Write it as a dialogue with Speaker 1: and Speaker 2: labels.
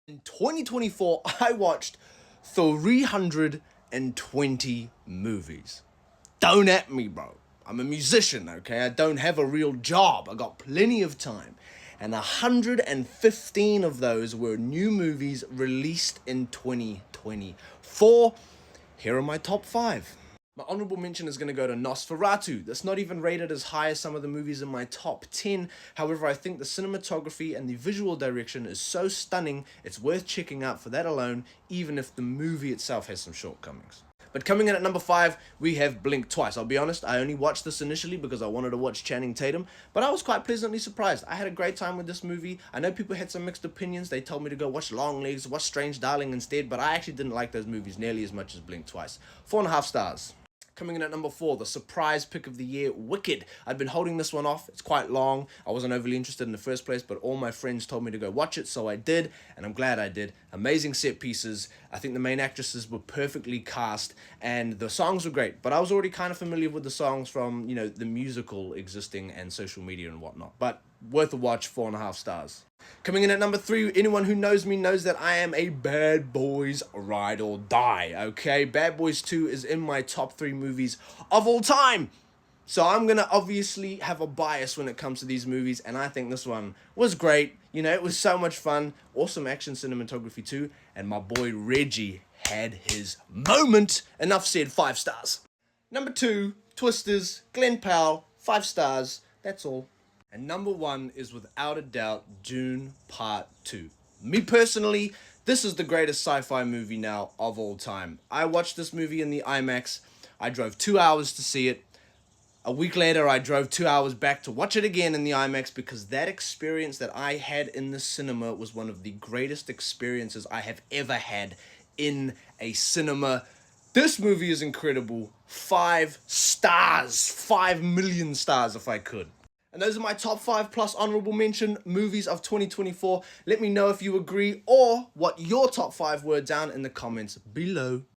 Speaker 1: In 2024, I watched 320 movies. Don't at me, bro. I'm a musician, okay? I don't have a real job. I got plenty of time. And 115 of those were new movies released in 2024. Here are my top 5. My honorable mention is going to go to Nosferatu. That's not even rated as high as some of the movies in my top 10. However, I think the cinematography and the visual direction is so stunning, it's worth checking out for that alone, even if the movie itself has some shortcomings. But coming in at number 5, we have Blink Twice. I'll be honest, I only watched this initially because I wanted to watch Channing Tatum, but I was quite pleasantly surprised. I had a great time with this movie. I know people had some mixed opinions. They told me to go watch Longlegs, watch Strange Darling instead, but I actually didn't like those movies nearly as much as Blink Twice. 4.5 stars. Coming in at number 4, the surprise pick of the year, Wicked. I'd been holding this one off. It's quite long. I wasn't overly interested in the first place, but all my friends told me to go watch it, so I did, and I'm glad I did. Amazing set pieces. I think the main actresses were perfectly cast, and the songs were great, but I was already kind of familiar with the songs from, the musical existing and social media and whatnot. But worth a watch, 4.5 stars. Coming in at number 3, anyone who knows me knows that I am a Bad Boys ride or die, okay? Bad Boys 2 is in my top 3 movies of all time. So I'm going to obviously have a bias when it comes to these movies, and I think this one was great. It was so much fun. Awesome action cinematography too, and my boy Reggie had his moment. Enough said, 5 stars. Number 2, Twisters, Glen Powell, 5 stars. That's all. And number 1 is without a doubt Dune Part 2. Me personally, this is the greatest sci-fi movie now of all time. I watched this movie in the IMAX. I drove 2 hours to see it. A week later, I drove 2 hours back to watch it again in the IMAX because that experience that I had in the cinema was one of the greatest experiences I have ever had in a cinema. This movie is incredible. 5 stars. 5 million stars if I could. And those are my top 5 plus honorable mention movies of 2024. Let me know if you agree or what your top 5 were down in the comments below.